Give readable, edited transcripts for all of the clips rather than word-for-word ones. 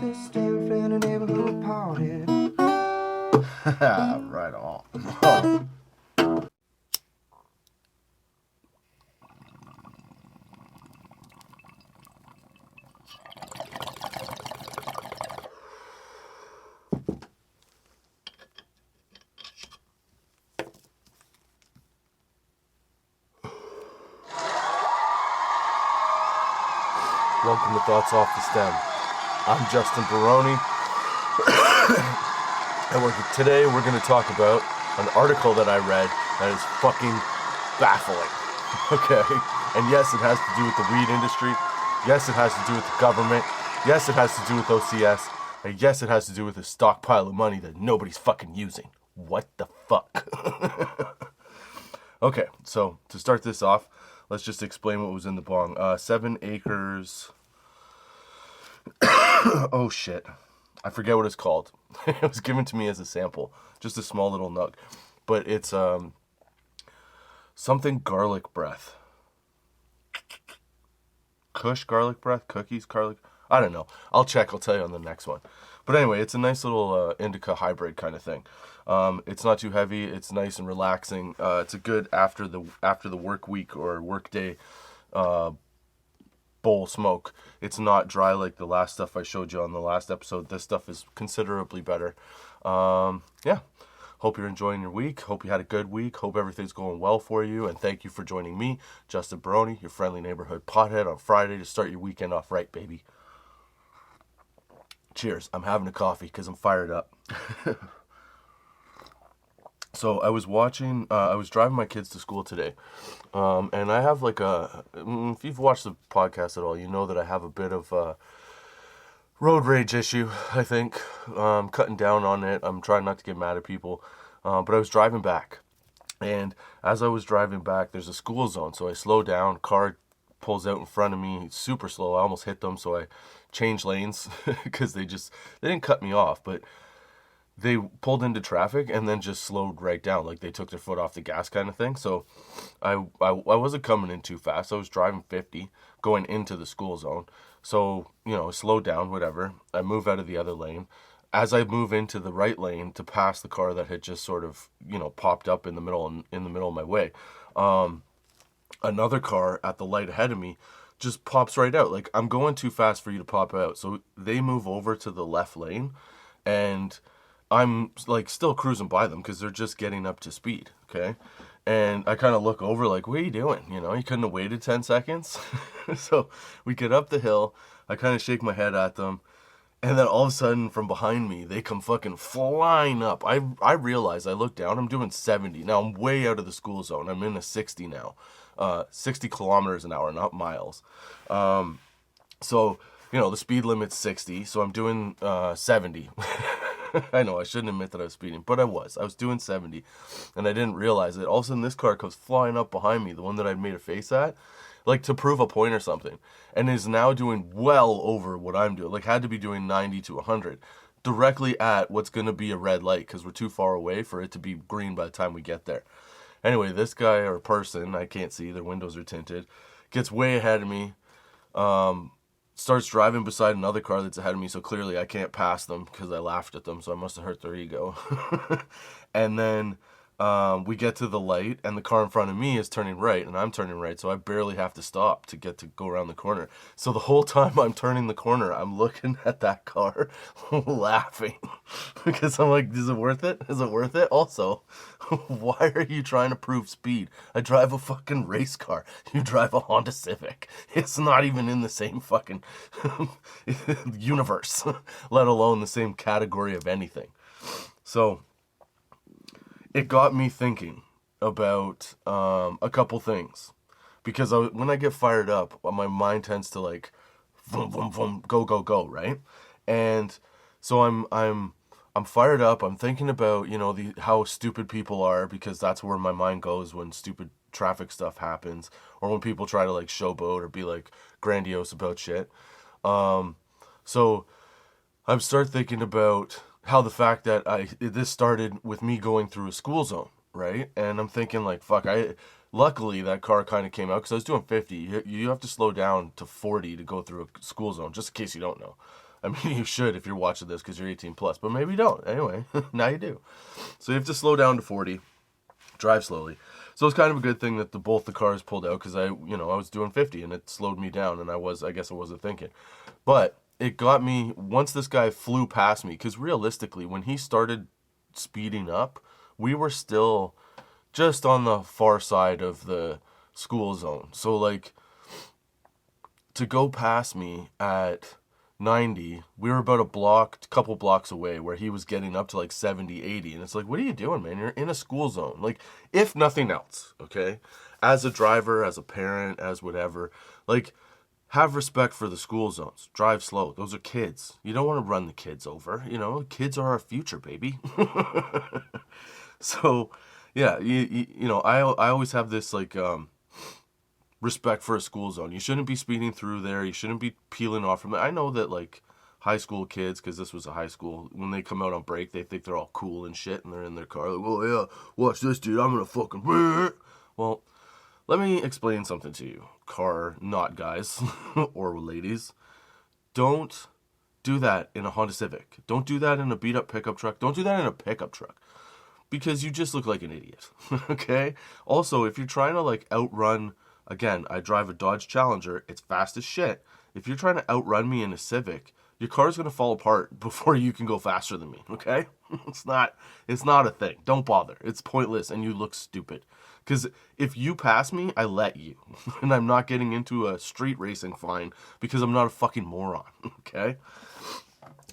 this stand for the neighborhood party. Right on. Welcome to Thoughts Off the Stem. I'm Justin Barone, and today we're going to talk about an article that I read that is fucking baffling. Okay? And yes, it has to do with the weed industry. Yes, it has to do with the government. Yes, it has to do with OCS. And yes, it has to do with a stockpile of money that nobody's fucking using. What the fuck? Okay, so to start this off, let's just explain what was in the bong. 7 acres. Oh shit. I forget what it's called. It was given to me as a sample. Just a small little nug. But it's something garlic breath. Kush garlic breath? Cookies garlic? I don't know. I'll check. I'll tell you on the next one. But anyway, it's a nice little indica hybrid kind of thing. It's not too heavy. It's nice and relaxing. It's a good after the work week or work day bowl smoke. It's not dry like the last stuff I showed you on the last episode. This stuff is considerably better. Yeah. Hope you're enjoying your week. Hope you had a good week. Hope everything's going well for you. And thank you for joining me, Justin Barone, your friendly neighborhood pothead, on Friday to start your weekend off right, baby. Cheers. I'm having a coffee because I'm fired up. So I was driving my kids to school today. And I have if you've watched the podcast at all, you know that I have a bit of a road rage issue, I think. I'm cutting down on it. I'm trying not to get mad at people. But I was driving back. And as I was driving back, there's a school zone. So I slow down, car pulls out in front of me, super slow. I almost hit them, so I changed lanes because they didn't cut me off, but they pulled into traffic and then just slowed right down, like they took their foot off the gas kind of thing. So I wasn't coming in too fast. I was driving 50 going into the school zone. So, slowed down, whatever. I move out of the other lane. As I move into the right lane to pass the car that had just sort of, popped up in the middle of my way, another car at the light ahead of me just pops right out. Like, I'm going too fast for you to pop out. So they move over to the left lane, and I'm like still cruising by them because they're just getting up to speed. Okay. And I kind of look over like, what are you doing? You couldn't have waited 10 seconds. So we get up the hill. I kind of shake my head at them. And then all of a sudden from behind me, they come fucking flying up. I realize, I look down, I'm doing 70. Now I'm way out of the school zone. I'm in a 60 now. 60 kilometers an hour, not miles. So, the speed limit's 60. So I'm doing 70. I know, I shouldn't admit that I was speeding, but I was doing 70, and I didn't realize it. All of a sudden, this car comes flying up behind me, the one that I'd made a face at, like to prove a point or something, and is now doing well over what I'm doing, like had to be doing 90 to 100, directly at what's going to be a red light, because we're too far away for it to be green by the time we get there. Anyway, this guy or person, I can't see, their windows are tinted, gets way ahead of me, starts driving beside another car that's ahead of me, so clearly I can't pass them because I laughed at them, so I must have hurt their ego. And then we get to the light, and the car in front of me is turning right, and I'm turning right, so I barely have to stop to go around the corner. So the whole time I'm turning the corner, I'm looking at that car, laughing, because I'm like, is it worth it? Is it worth it? Also, why are you trying to prove speed? I drive a fucking race car. You drive a Honda Civic. It's not even in the same fucking universe, let alone the same category of anything. So it got me thinking about a couple things, because when I get fired up, my mind tends to like, vroom, vroom, vroom, go, go, go, right? And so I'm fired up. I'm thinking about how stupid people are, because that's where my mind goes when stupid traffic stuff happens, or when people try to like showboat or be like grandiose about shit. So I start thinking about how the fact that this started with me going through a school zone, right? And I'm thinking like, fuck, luckily that car kind of came out because I was doing 50. You have to slow down to 40 to go through a school zone, just in case you don't know. I mean, you should if you're watching this because you're 18 plus, but maybe you don't. Anyway, now you do. So you have to slow down to 40, drive slowly. So it's kind of a good thing that both the cars pulled out because I was doing 50 and it slowed me down, and I guess I wasn't thinking. But it got me, once this guy flew past me, because realistically, when he started speeding up, we were still just on the far side of the school zone. So like, to go past me at 90, we were about a couple blocks away, where he was getting up to like 70, 80. And it's like, what are you doing, man? You're in a school zone. Like, if nothing else, okay? As a driver, as a parent, as whatever, like, have respect for the school zones. Drive slow. Those are kids. You don't want to run the kids over. Kids are our future, baby. So, yeah, I always have this, like, respect for a school zone. You shouldn't be speeding through there. You shouldn't be peeling off from it. I know that, like, high school kids, because this was a high school, when they come out on break, they think they're all cool and shit, and they're in their car like, oh yeah, watch this, dude, I'm gonna fucking... Well, let me explain something to you, car not guys or ladies. Don't do that in a Honda Civic. Don't do that in a beat up pickup truck. Don't do that in a pickup truck, because you just look like an idiot. Okay? Also, if you're trying to, like, outrun... Again, I drive a Dodge Challenger. It's fast as shit. If you're trying to outrun me in a Civic, your car's going to fall apart before you can go faster than me, okay? It's not a thing. Don't bother. It's pointless, and you look stupid. Because if you pass me, I let you. And I'm not getting into a street racing fine because I'm not a fucking moron, okay?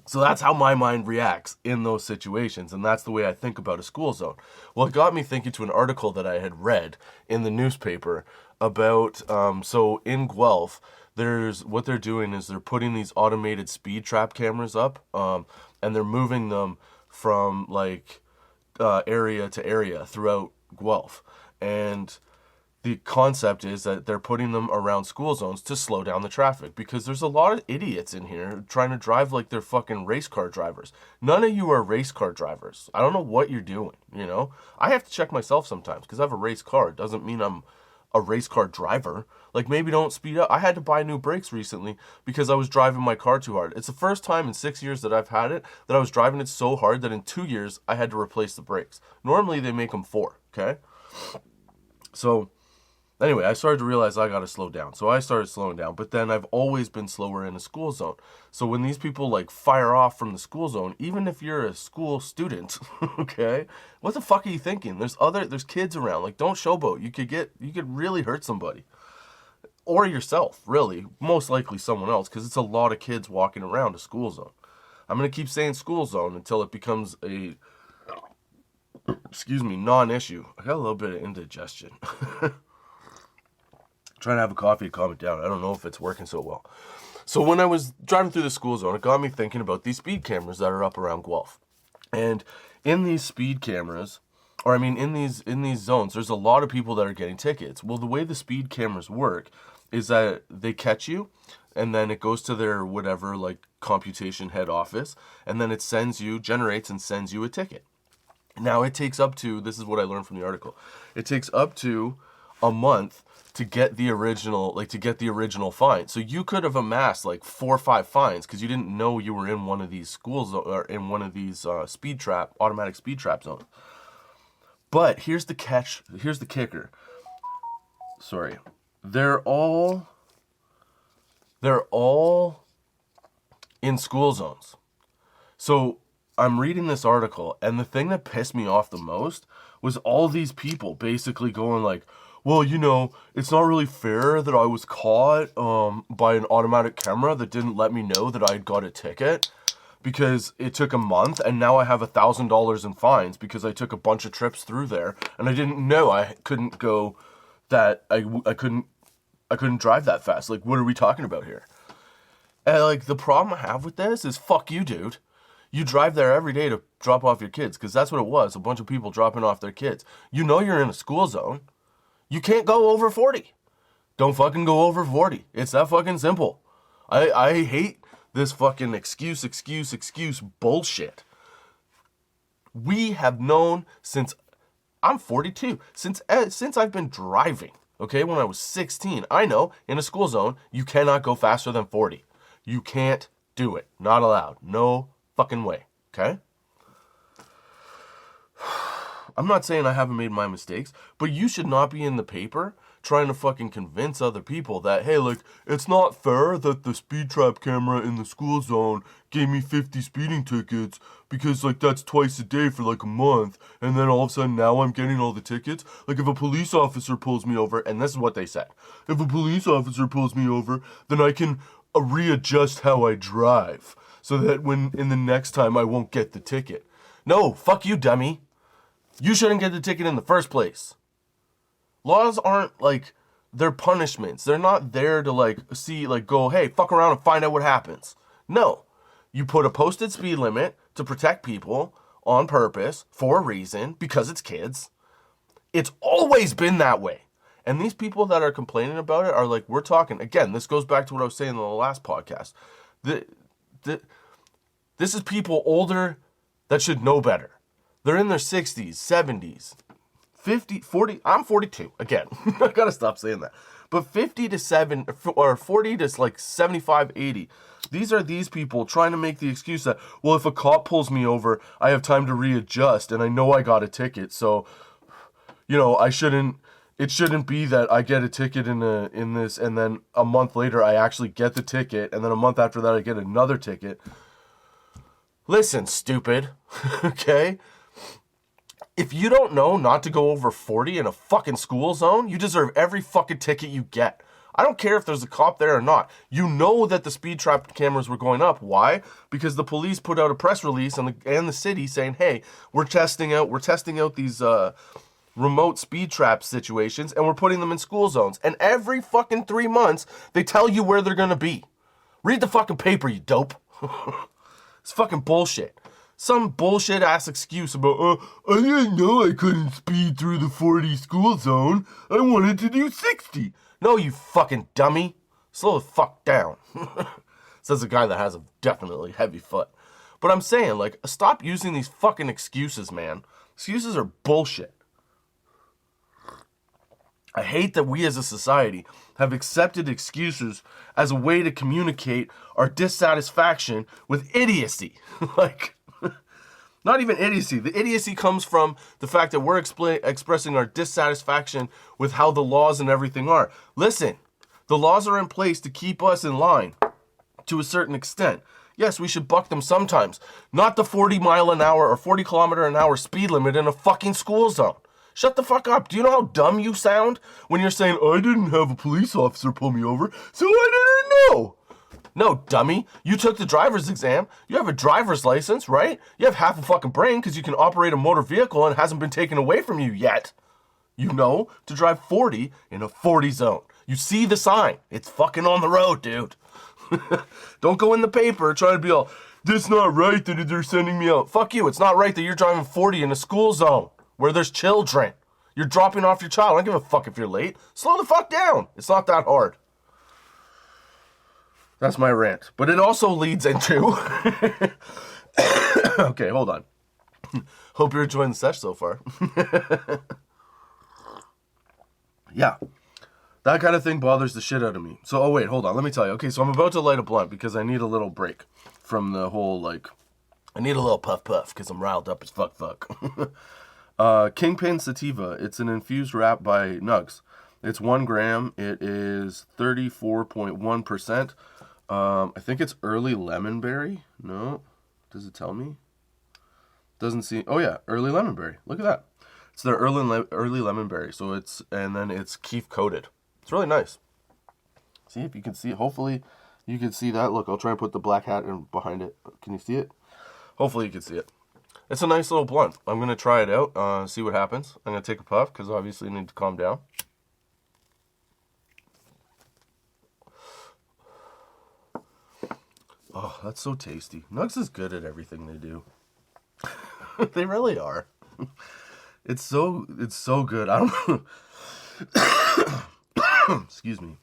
So that's how my mind reacts in those situations, and that's the way I think about a school zone. Well, it got me thinking to an article that I had read in the newspaper about, so in Guelph, what they're doing is they're putting these automated speed trap cameras up, and they're moving them from, like, area to area throughout Guelph. And the concept is that they're putting them around school zones to slow down the traffic, because there's a lot of idiots in here trying to drive like they're fucking race car drivers. None of you are race car drivers. I don't know what you're doing, I have to check myself sometimes because I have a race car. It doesn't mean I'm a race car driver. Like, maybe don't speed up. I had to buy new brakes recently because I was driving my car too hard. It's the first time in 6 years that I've had it that I was driving it so hard that in 2 years I had to replace the brakes. Normally they make them 4, okay? So anyway, I started to realize I got to slow down. So I started slowing down, but then I've always been slower in a school zone. So when these people, like, fire off from the school zone, even if you're a school student, okay, what the fuck are you thinking? There's kids around. Like, don't showboat. You could really hurt somebody. Or yourself, really. Most likely someone else, because it's a lot of kids walking around a school zone. I'm going to keep saying school zone until it becomes a, non-issue. I got a little bit of indigestion. Trying to have a coffee to calm it down. I don't know if it's working so well. So when I was driving through the school zone, it got me thinking about these speed cameras that are up around Guelph. And in these speed cameras, in these zones, there's a lot of people that are getting tickets. Well, the way the speed cameras work is that they catch you, and then it goes to their whatever, like, computation head office, and then it generates and sends you a ticket. Now, it takes up to, this is what I learned from the article, it takes up to a month to get the original fine. So you could have amassed like 4 or 5 fines because you didn't know you were in one of these schools or in one of these automatic speed trap zones. But here's the catch. Here's the kicker. Sorry. They're all in school zones. So I'm reading this article, and the thing that pissed me off the most was all these people basically going like, well, it's not really fair that I was caught by an automatic camera that didn't let me know that I had got a ticket because it took a month, and now I have $1,000 in fines because I took a bunch of trips through there, and I didn't know I couldn't go that I couldn't drive that fast. Like, what are we talking about here? And, like, the problem I have with this is, fuck you, dude. You drive there every day to drop off your kids, because that's what it was, a bunch of people dropping off their kids. You're in a school zone. You can't go over 40. Don't fucking go over 40. It's that fucking simple. I hate this fucking excuse bullshit. We have known since I'm 42, since I've been driving, okay, when I was 16, I know in a school zone, you cannot go faster than 40. You can't do it. Not allowed. No fucking way. Okay? I'm not saying I haven't made my mistakes, but you should not be in the paper trying to fucking convince other people that, hey, like, it's not fair that the speed trap camera in the school zone gave me 50 speeding tickets because, like, that's twice a day for, like, a month, and then all of a sudden now I'm getting all the tickets. Like, if a police officer pulls me over, and this is what they said, if a police officer pulls me over, then I can readjust how I drive so that when in the next time I won't get the ticket. No, fuck you, dummy. You shouldn't get the ticket in the first place. Laws aren't like, they're punishments. They're not there to like see, like go, hey, fuck around and find out what happens. No. You put a posted speed limit to protect people on purpose for a reason because it's kids. It's always been that way. And these people that are complaining about it are like, we're talking, again, this goes back to what I was saying in the last podcast. This is people older that should know better. They're in their 60s, 70s, 50, 40. I'm 42. Again, I gotta stop saying that. But 50 to 7 or 40 to like 75, 80. These are these people trying to make the excuse that, well, if a cop pulls me over, I have time to readjust and I know I got a ticket. So, you know, it shouldn't be that I get a ticket in this and then a month later I actually get the ticket and then a month after that I get another ticket. Listen, stupid. Okay? If you don't know not to go over 40 in a fucking school zone, you deserve every fucking ticket you get. I don't care if there's a cop there or not. You know that the speed trap cameras were going up. Why? Because the police put out a press release and the city saying, hey, we're testing out these remote speed trap situations and we're putting them in school zones. And every fucking 3 months, they tell you where they're going to be. Read the fucking paper, you dope. It's fucking bullshit. Some bullshit ass excuse about, I didn't know I couldn't speed through the 40 school zone. I wanted to do 60. No, you fucking dummy. Slow the fuck down. Says a guy that has a definitely heavy foot. But I'm saying, like, stop using these fucking excuses, man. Excuses are bullshit. I hate that we as a society have accepted excuses as a way to communicate our dissatisfaction with idiocy. Like, not even idiocy. The idiocy comes from the fact that we're expressing our dissatisfaction with how the laws and everything are. Listen, the laws are in place to keep us in line to a certain extent. Yes, we should buck them sometimes. Not the 40 mile an hour or 40 kilometer an hour speed limit in a fucking school zone. Shut the fuck up. Do you know how dumb you sound when you're saying, I didn't have a police officer pull me over, so I didn't know? No, dummy. You took the driver's exam. You have a driver's license, right? You have half a fucking brain because you can operate a motor vehicle and it hasn't been taken away from you yet. You know to drive 40 in a 40 zone. You see the sign. It's fucking on the road, dude. Don't go in the paper trying to be all, this not right that they're sending me out. Fuck you. It's not right that you're driving 40 in a school zone where there's children. You're dropping off your child. I don't give a fuck if you're late. Slow the fuck down. It's not that hard. That's my rant. But it also leads into... Okay, hold on. Hope you're enjoying the sesh so far. Yeah. That kind of thing bothers the shit out of me. So, oh wait, hold on. Let me tell you. Okay, so I'm about to light a blunt because I need a little break from the whole, like... I need a little puff because I'm riled up as fuck. Kingpin Sativa. It's an infused wrap by Nugs. It's 1 gram. It is 34.1%. I think it's early lemon berry. No, does it tell me? Doesn't see. Oh yeah, early lemon berry. Look at that. It's their early lemon berry. So it's keef coated. It's really nice. See if you can see it. Hopefully you can see that. Look, I'll try and put the black hat in behind it. Can you see it? Hopefully you can see it. It's a nice little blunt. I'm gonna try it out. See what happens. I'm gonna take a puff because obviously I need to calm down. Oh, that's so tasty. Nugs is good at everything they do. They really are. It's so good. I don't know. Excuse me.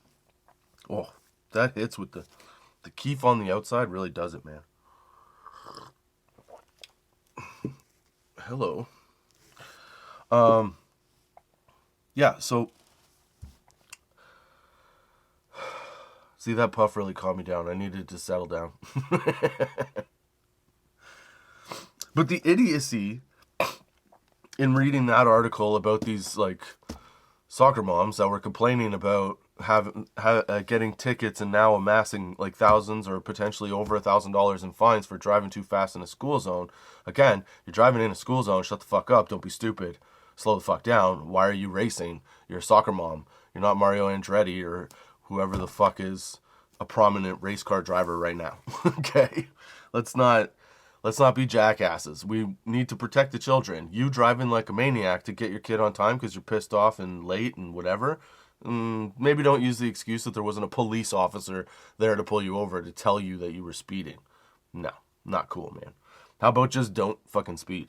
Oh, that hits with the keef on the outside really does it, man. Hello. Yeah, so See, that puff really calmed me down. I needed to settle down. But the idiocy in reading that article about these, like, soccer moms that were complaining about getting tickets and now amassing, like, thousands or potentially over $1,000 in fines for driving too fast in a school zone. Again, you're driving in a school zone, shut the fuck up, don't be stupid. Slow the fuck down. Why are you racing? You're a soccer mom. You're not Mario Andretti or whoever the fuck is a prominent race car driver right now. Okay? Let's not be jackasses. We need to protect the children. You driving like a maniac to get your kid on time because you're pissed off and late and whatever. Maybe don't use the excuse that there wasn't a police officer there to pull you over to tell you that you were speeding. No, not cool, man. How about just don't fucking speed?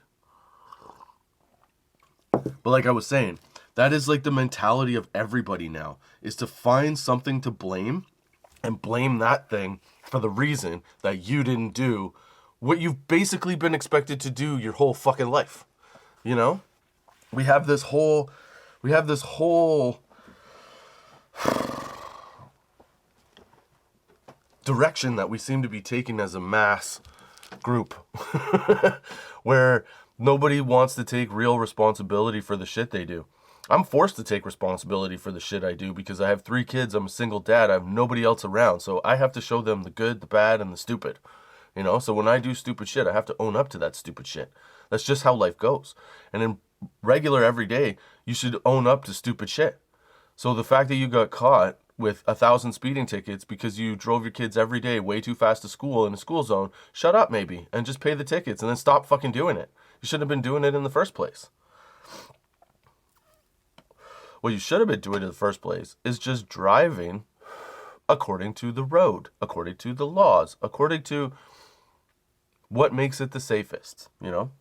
But like I was saying, that is like the mentality of everybody now, is to find something to blame and blame that thing for the reason that you didn't do what you've basically been expected to do your whole fucking life. You know? We have this whole direction that we seem to be taking as a mass group where nobody wants to take real responsibility for the shit they do. I'm forced to take responsibility for the shit I do because I have 3 kids, I'm a single dad, I have nobody else around, so I have to show them the good, the bad, and the stupid. You know, so when I do stupid shit, I have to own up to that stupid shit. That's just how life goes. And in regular everyday, you should own up to stupid shit. So the fact that you got caught with 1,000 speeding tickets because you drove your kids every day way too fast to school in a school zone, shut up maybe and just pay the tickets and then stop fucking doing it. You shouldn't have been doing it in the first place. What you should have been doing in the first place is just driving according to the road, according to the laws, according to what makes it the safest, you know?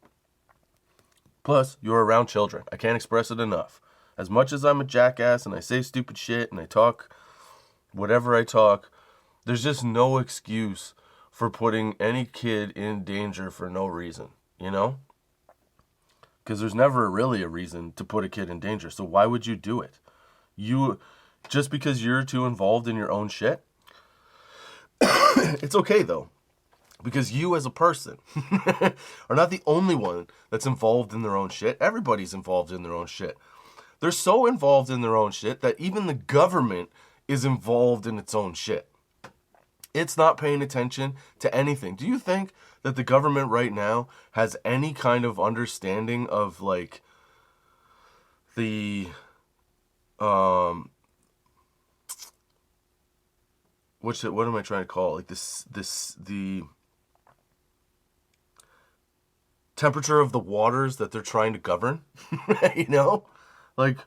Plus, you're around children. I can't express it enough. As much as I'm a jackass and I say stupid shit and I talk whatever I talk, there's just no excuse for putting any kid in danger for no reason, you know? Because there's never really a reason to put a kid in danger. So why would you do it? Just because you're too involved in your own shit? It's okay though. Because you as a person are not the only one that's involved in their own shit. Everybody's involved in their own shit. They're so involved in their own shit that even the government is involved in its own shit. It's not paying attention to anything. Do you think that the government right now has any kind of understanding of like the what am I trying to call it? Like the temperature of the waters that they're trying to govern? You know? Like,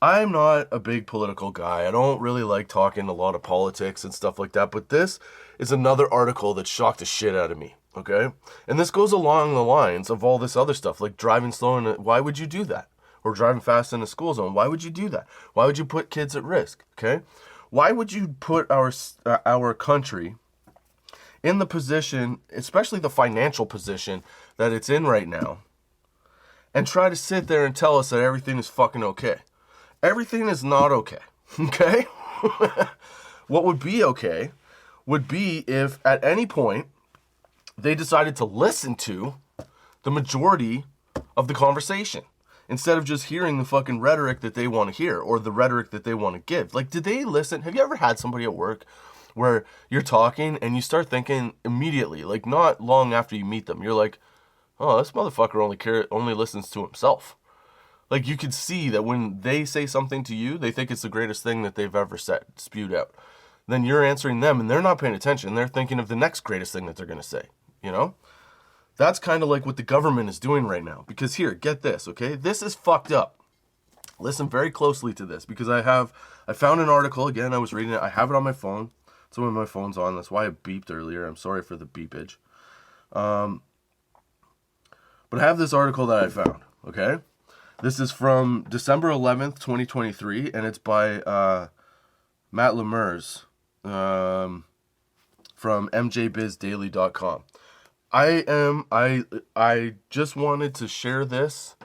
I'm not a big political guy. I don't really like talking a lot of politics and stuff like that, but this is another article that shocked the shit out of me, okay? And this goes along the lines of all this other stuff, like driving slow, why would you do that? Or driving fast in a school zone, why would you do that? Why would you put kids at risk, okay? Why would you put our country in the position, especially the financial position that it's in right now, and try to sit there and tell us that everything is fucking okay? Everything is not okay, okay? What would be okay would be if at any point they decided to listen to the majority of the conversation instead of just hearing the fucking rhetoric that they want to hear or the rhetoric that they want to give. Like, did they listen? Have you ever had somebody at work where you're talking and you start thinking immediately, like not long after you meet them, you're like, oh, this motherfucker only listens to himself. Like, you could see that when they say something to you, they think it's the greatest thing that they've ever spewed out. Then you're answering them, and they're not paying attention. They're thinking of the next greatest thing that they're going to say, you know? That's kind of like what the government is doing right now. Because here, get this, okay? This is fucked up. Listen very closely to this, because I found an article, again, I was reading it. I have it on my phone. It's when my phone's on. That's why I beeped earlier. I'm sorry for the beepage. But I have this article that I found, okay? This is from December 11th, 2023, and it's by Matt Lemurs from mjbizdaily.com. I just wanted to share this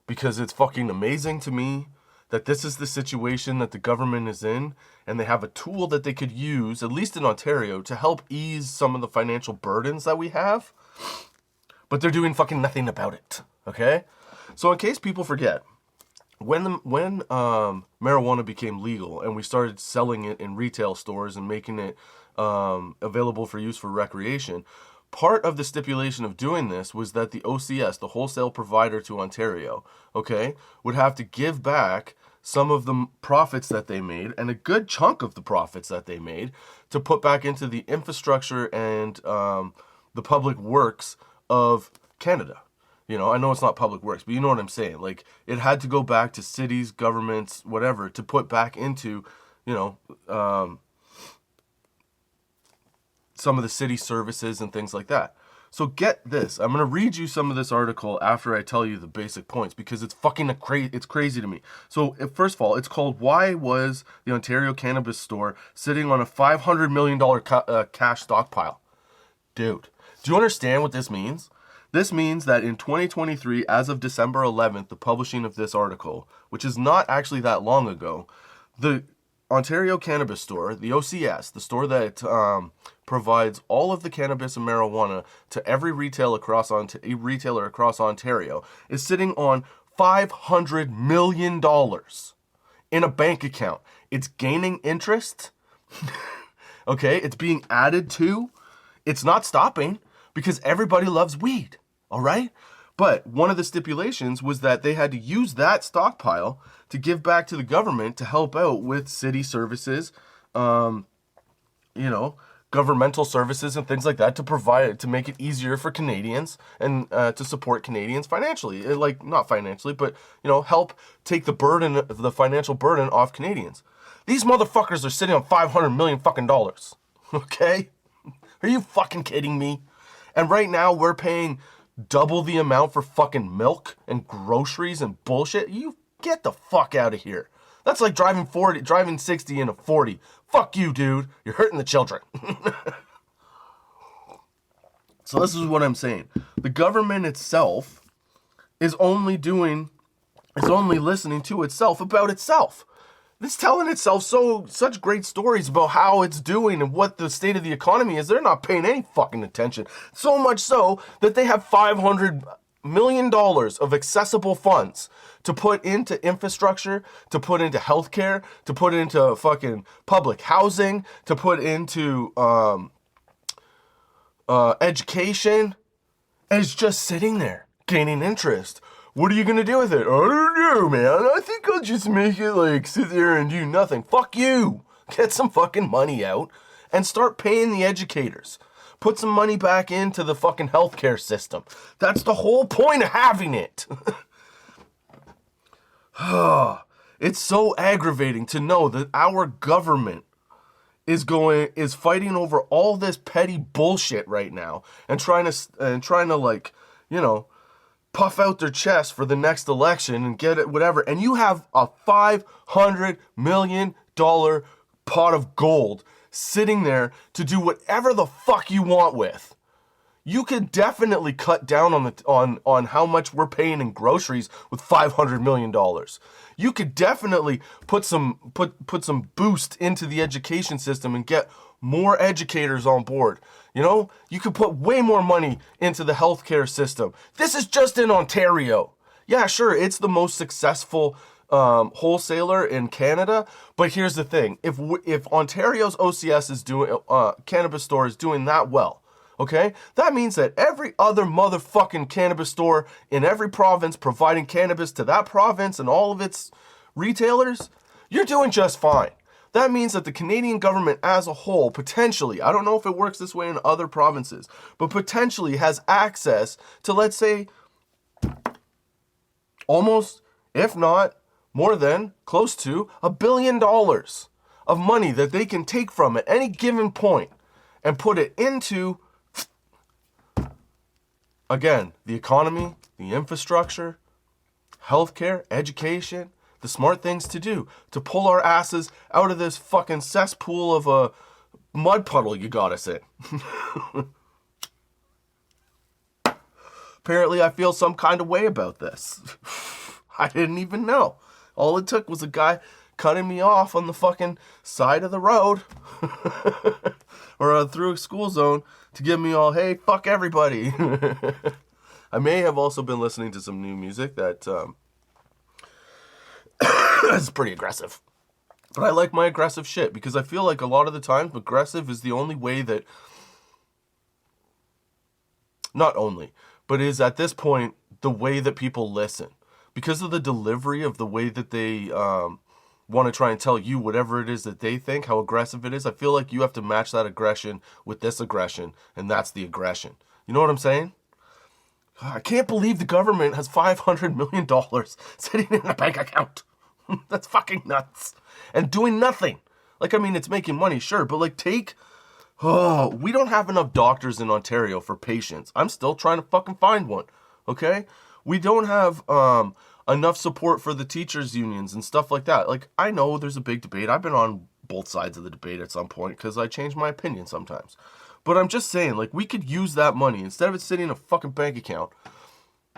because it's fucking amazing to me that this is the situation that the government is in, and they have a tool that they could use, at least in Ontario, to help ease some of the financial burdens that we have. But they're doing fucking nothing about it, okay? So in case people forget, when marijuana became legal and we started selling it in retail stores and making it available for use for recreation, part of the stipulation of doing this was that the OCS, the wholesale provider to Ontario, okay, would have to give back some of the profits that they made, and a good chunk of the profits that they made, to put back into the infrastructure and the public works of Canada. You know, I know it's not public works, but you know what I'm saying. Like, it had to go back to cities, governments, whatever, to put back into, you know, some of the city services and things like that. So get this. I'm going to read you some of this article after I tell you the basic points, because it's fucking it's crazy to me. So first of all, it's called "Why Was the Ontario Cannabis Store Sitting on a $500 million Cash Stockpile?" Dude, do you understand what this means? This means that in 2023, as of December 11th, the publishing of this article, which is not actually that long ago, the Ontario Cannabis Store, the OCS, the store that provides all of the cannabis and marijuana to every retailer across Ontario, is sitting on $500 million in a bank account. It's gaining interest. Okay, it's being added to. It's not stopping because everybody loves weed. All right? But one of the stipulations was that they had to use that stockpile to give back to the government to help out with city services, governmental services and things like that, to make it easier for Canadians and to support Canadians financially. Not financially, but, help take the financial burden off Canadians. These motherfuckers are sitting on $500 million fucking dollars. Okay? Are you fucking kidding me? And right now we're paying double the amount for fucking milk and groceries and bullshit. You get the fuck out of here. That's like driving 60 in a 40. Fuck you, dude. You're hurting the children. So this is what I'm saying. The government itself is only listening to itself about itself. It's telling itself such great stories about how it's doing and what the state of the economy is. They're not paying any fucking attention. So much so that they have $500 million of accessible funds to put into infrastructure, to put into healthcare, to put into fucking public housing, to put into education. And it's just sitting there, gaining interest. What are you going to do with it? I don't know, man. I think I'll just make it sit there and do nothing. Fuck you. Get some fucking money out and start paying the educators. Put some money back into the fucking healthcare system. That's the whole point of having it. It's so aggravating to know that our government is fighting over all this petty bullshit right now and trying to puff out their chest for the next election and get it, whatever. And you have a $500 million pot of gold sitting there to do whatever the fuck you want with. You could definitely cut down on how much we're paying in groceries with $500 million. You could definitely put some boost into the education system and get more educators on board. You could put way more money into the healthcare system. This is just in Ontario. Yeah, sure, it's the most successful wholesaler in Canada, but here's the thing: if Ontario's OCS is doing cannabis store is doing that well, okay, that means that every other motherfucking cannabis store in every province providing cannabis to that province and all of its retailers, you're doing just fine. That means that the Canadian government as a whole, potentially, I don't know if it works this way in other provinces, but potentially has access to, let's say, almost, if not more than, close to $1 billion of money that they can take from at any given point and put it into, again, the economy, the infrastructure, healthcare, education, the smart things to do to pull our asses out of this fucking cesspool of a mud puddle you got us in. Apparently I feel some kind of way about this. I didn't even know. All it took was a guy cutting me off on the fucking side of the road or through a school zone to get me all, hey, fuck everybody. I may have also been listening to some new music that is pretty aggressive. But I like my aggressive shit because I feel like a lot of the time aggressive is the only way that, not only, but is at this point the way that people listen. Because of the delivery of the way that they want to try and tell you whatever it is that they think, how aggressive it is, I feel like you have to match that aggression with this aggression, and that's the aggression. You know what I'm saying? I can't believe the government has $500 million sitting in a bank account. That's fucking nuts. And doing nothing. Like, I mean, it's making money, sure, but like we don't have enough doctors in Ontario for patients. I'm still trying to fucking find one, okay? We don't have enough support for the teachers' unions and stuff like that. Like, I know there's a big debate. I've been on both sides of the debate at some point because I change my opinion sometimes. But I'm just saying, like, we could use that money instead of it sitting in a fucking bank account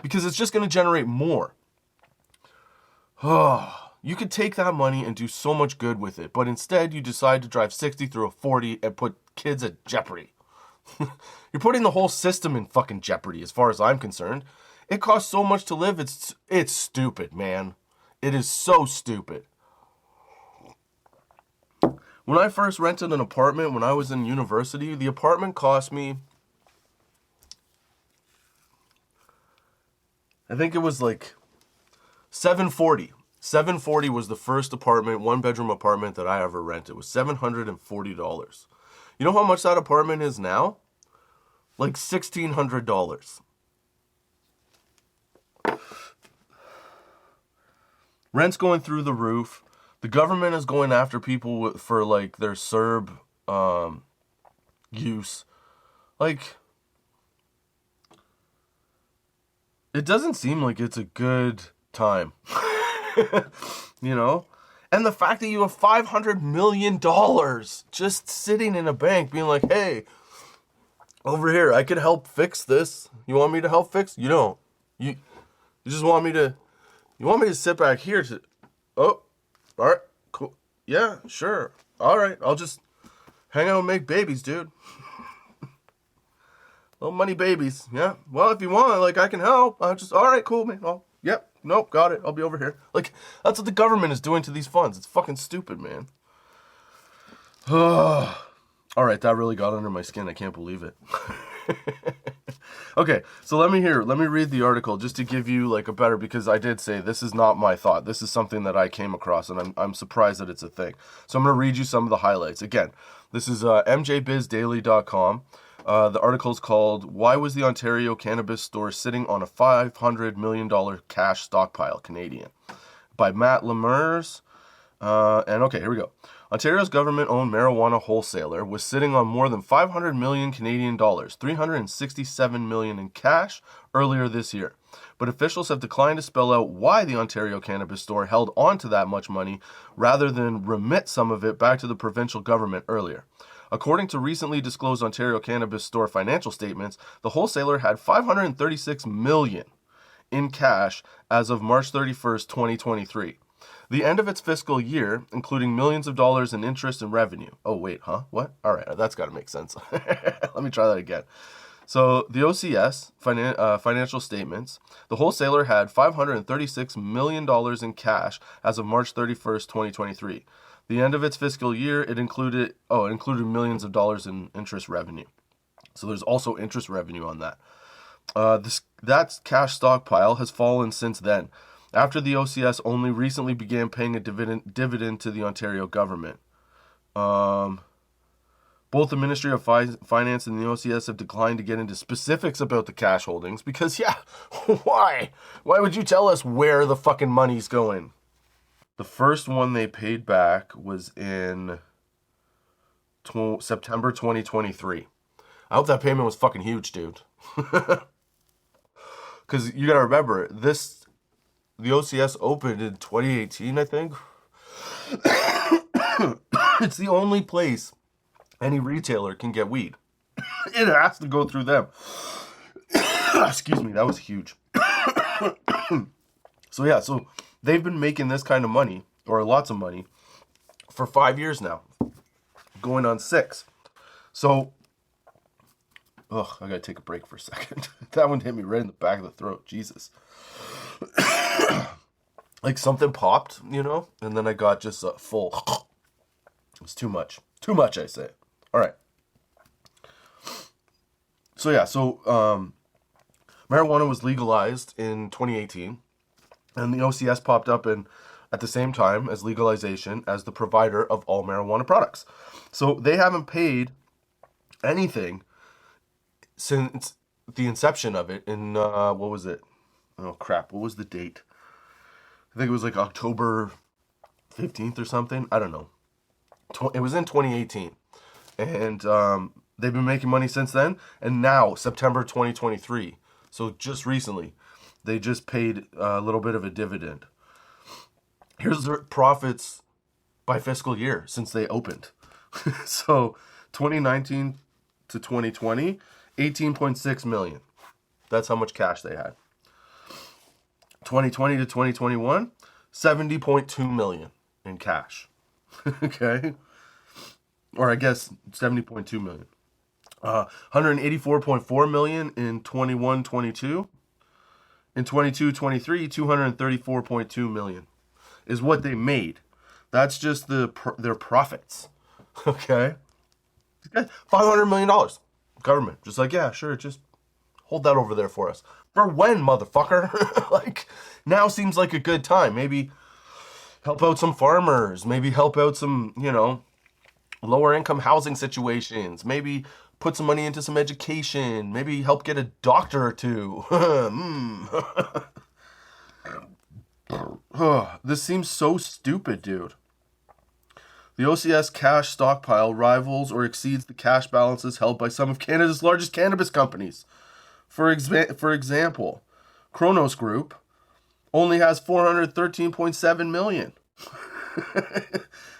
because it's just going to generate more. You could take that money and do so much good with it, but instead you decide to drive 60 through a 40 and put kids at jeopardy. You're putting the whole system in fucking jeopardy as far as I'm concerned. It costs so much to live, it's stupid, man. It is so stupid. When I first rented an apartment when I was in university, the apartment cost me, I think it was like $740. $740 was the first apartment, one-bedroom apartment that I ever rented. It was $740. You know how much that apartment is now? Like $1,600. Rent's going through the roof. The government is going after people for like their CERB use. Like, it doesn't seem like it's a good time. You know? And the fact that you have $500 million just sitting in a bank being like, hey, over here, I can help fix this. You want me to help fix? You don't. You just want me to, you want me to sit back here to, oh, all right, cool. Yeah, sure. All right, I'll just hang out and make babies, dude. Little money babies. Yeah. Well, if you want, like, I can help. I'll just, all right, cool, man. Oh, yep. Nope, got it. I'll be over here. Like, that's what the government is doing to these funds. It's fucking stupid, man. All right, that really got under my skin. I can't believe it. Okay, so let me read the article just to give you like a better, because I did say this is not my thought. This is something that I came across, and I'm surprised that it's a thing. So I'm going to read you some of the highlights. Again, this is mjbizdaily.com. The article is called "Why Was the Ontario Cannabis Store Sitting on a $500 million Cash Stockpile Canadian?" by Matt Lemers. And okay, here we go. Ontario's government-owned marijuana wholesaler was sitting on more than 500 million Canadian dollars, 367 million in cash, earlier this year. But officials have declined to spell out why the Ontario Cannabis Store held on to that much money rather than remit some of it back to the provincial government earlier. According to recently disclosed Ontario Cannabis Store financial statements, the wholesaler had 536 million in cash as of March 31st, 2023. The end of its fiscal year, including millions of dollars in interest and revenue. Oh, wait, huh? What? All right, that's got to make sense. Let me try that again. So the OCS financial statements, the wholesaler had $536 million in cash as of March 31st, 2023. The end of its fiscal year, it included millions of dollars in interest revenue. So there's also interest revenue on that. That cash stockpile has fallen since then, after the OCS only recently began paying a dividend to the Ontario government. Both the Ministry of Finance and the OCS have declined to get into specifics about the cash holdings because, yeah, why? Why would you tell us where the fucking money's going? The first one they paid back was in September 2023. I hope that payment was fucking huge, dude. Because you gotta remember, the OCS opened in 2018, I think. It's the only place any retailer can get weed. It has to go through them. Excuse me, that was huge. So They've been making this kind of money, or lots of money, for 5 years now, going on 6. So, I gotta take a break for a second. That one hit me right in the back of the throat. Jesus. Like something popped, and then I got just a full. It was too much. Too much, I say. All right. So yeah, marijuana was legalized in 2018, and the OCS popped up at the same time as legalization as the provider of all marijuana products. So they haven't paid anything since the inception of it in, what was it? Oh crap, what was the date? I think it was like October 15th or something. I don't know. It was in 2018. And they've been making money since then. And now, September 2023, so just recently, they just paid a little bit of a dividend. Here's their profits by fiscal year since they opened. So 2019 to 2020, 18.6 million. That's how much cash they had. 2020 to 2021, 70.2 million in cash. Okay? Or I guess 70.2 million. 184.4 million in 21-22. In 22-23, 234.2 million is what they made. That's just their profits. Okay? $500 million. Government. Just like, yeah, sure, just hold that over there for us. For when, motherfucker? Like, now seems like a good time. Maybe help out some farmers. Maybe help out some, lower income housing situations. Maybe put some money into some education. Maybe help get a doctor or two. This seems so stupid, dude. The OCS cash stockpile rivals or exceeds the cash balances held by some of Canada's largest cannabis companies. For example, Kronos Group only has 413.7 million.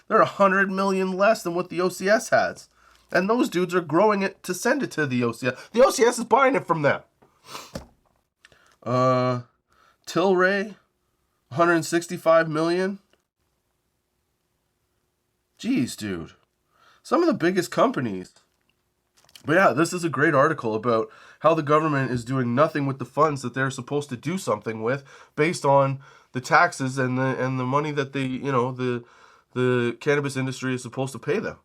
They're 100 million less than what the OCS has. And those dudes are growing it to send it to the OCS. The OCS is buying it from them. Tilray, 165 million. Jeez, dude. Some of the biggest companies. But yeah, this is a great article about how the government is doing nothing with the funds that they're supposed to do something with based on the taxes and the money that the cannabis industry is supposed to pay them.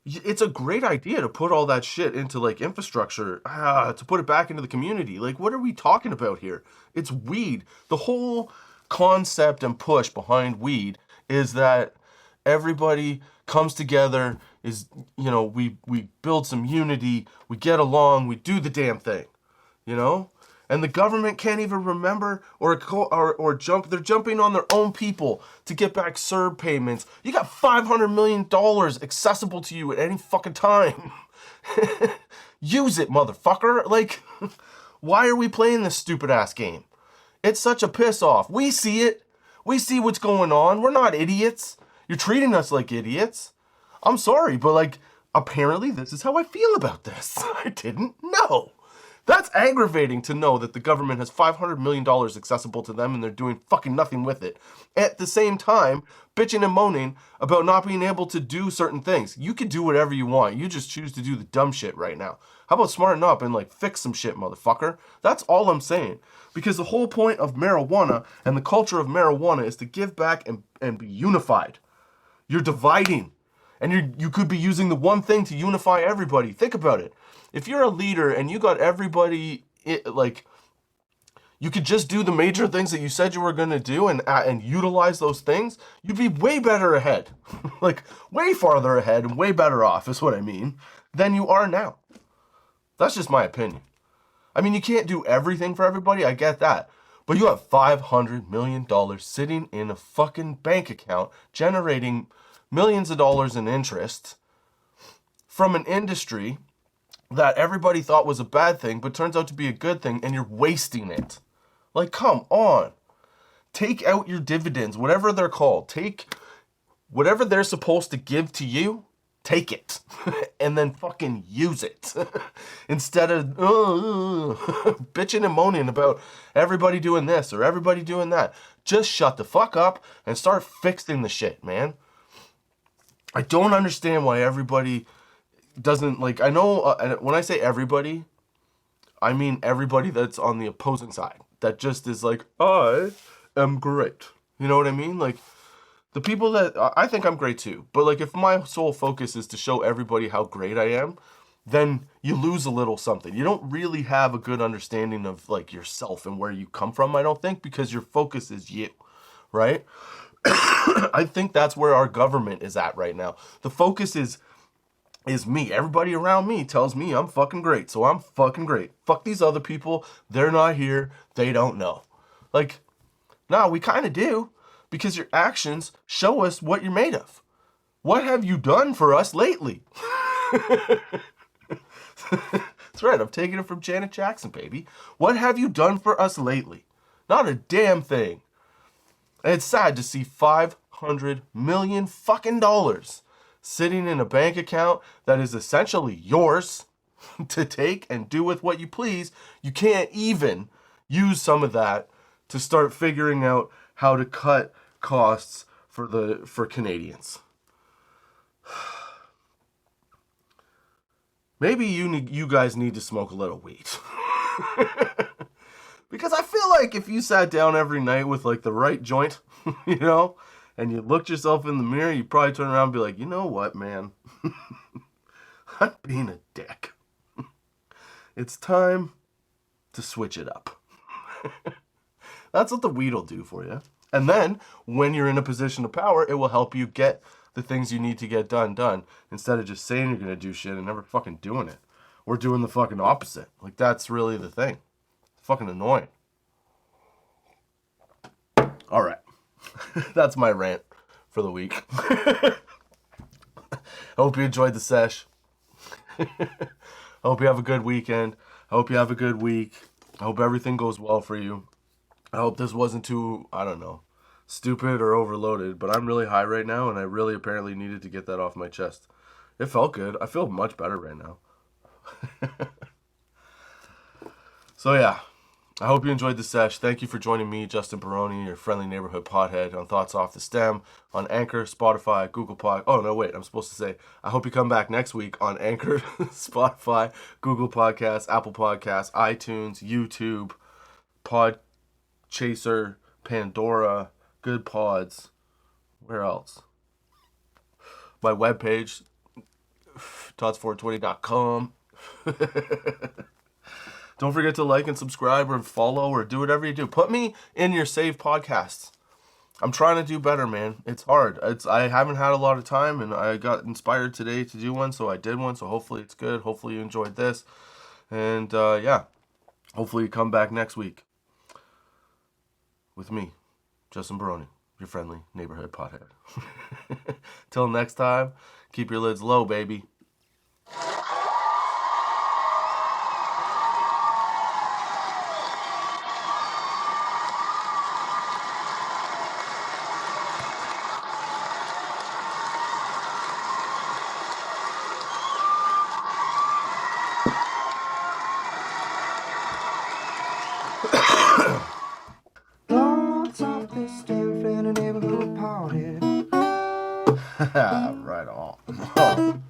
It's a great idea to put all that shit into like infrastructure, to put it back into the community. Like, what are we talking about here? It's weed. The whole concept and push behind weed is that everybody comes together, we build some unity, we get along, we do the damn thing, And the government can't even remember or jump. They're jumping on their own people to get back CERB payments. You got $500 million accessible to you at any fucking time. Use it, motherfucker. Like, why are we playing this stupid ass game? It's such a piss off. We see it. We see what's going on. We're not idiots. You're treating us like idiots. I'm sorry, but apparently this is how I feel about this. I didn't know. That's aggravating to know that the government has $500 million accessible to them and they're doing fucking nothing with it. At the same time, bitching and moaning about not being able to do certain things. You can do whatever you want. You just choose to do the dumb shit right now. How about smarten up and fix some shit, motherfucker? That's all I'm saying. Because the whole point of marijuana and the culture of marijuana is to give back and be unified. You're dividing. And you could be using the one thing to unify everybody. Think about it. If you're a leader and you got everybody, you could just do the major things that you said you were going to do and utilize those things, you'd be way better ahead. Way farther ahead and way better off is what I mean, than you are now. That's just my opinion. I mean, you can't do everything for everybody, I get that. But you have $500 million sitting in a fucking bank account, generating millions of dollars in interest from an industry that everybody thought was a bad thing, but turns out to be a good thing, and you're wasting it. Come on. Take out your dividends, whatever they're called. Take whatever they're supposed to give to you take it and then fucking use it instead of bitching and moaning about everybody doing this or everybody doing that. Just shut the fuck up and start fixing the shit, man. I don't understand why everybody doesn't, like, I know when I say everybody, I mean everybody that's on the opposing side that just is like, I am great. You know what I mean? Like, the people that, I think I'm great too, but like if my sole focus is to show everybody how great I am, then you lose a little something. You don't really have a good understanding of like yourself and where you come from, I don't think, because your focus is you, right? I think that's where our government is at right now. The focus is me. Everybody around me tells me I'm fucking great, so I'm fucking great. Fuck these other people. They're not here. They don't know. Like, nah, we kind of do. Because your actions show us what you're made of. What have you done for us lately? That's right, I'm taking it from Janet Jackson, baby. What have you done for us lately? Not a damn thing. And it's sad to see $500 million fucking dollars sitting in a bank account that is essentially yours to take and do with what you please. You can't even use some of that to start figuring out how to cut costs for Canadians. Maybe you guys need to smoke a little weed. Because I feel like if you sat down every night with like the right joint, you know, and you looked yourself in the mirror, you'd probably turn around and be like, you know what, man? I'm being a dick. It's time to switch it up. That's what the weed will do for you. And then, when you're in a position of power, it will help you get the things you need to get done, instead of just saying you're going to do shit and never fucking doing it. Or doing the fucking opposite. Like, that's really the thing. It's fucking annoying. Alright. That's my rant for the week. I hope you enjoyed the sesh. I hope you have a good weekend. I hope you have a good week. I hope everything goes well for you. I hope this wasn't too, I don't know, stupid or overloaded, but I'm really high right now, and I really apparently needed to get that off my chest. It felt good. I feel much better right now. So yeah, I hope you enjoyed the sesh. Thank you for joining me, Justin Barone, your friendly neighborhood pothead, on Thoughts Off the Stem, on Anchor, Spotify, Google Pod. Oh, no, wait, I'm supposed to say, I hope you come back next week on Anchor, Spotify, Google Podcasts, Apple Podcasts, iTunes, YouTube, Chaser, Pandora, Good Pods. Where else? My webpage, tots420.com. Don't forget to like and subscribe or follow or do whatever you do. Put me in your saved podcasts. I'm trying to do better, man. It's hard. I haven't had a lot of time, and I got inspired today to do one, so I did one. So hopefully it's good. Hopefully you enjoyed this. And yeah, hopefully you come back next week with me, Justin Barone, your friendly neighborhood pothead. Till next time, keep your lids low, baby. Lots of this stem from the neighborhood party. Right on.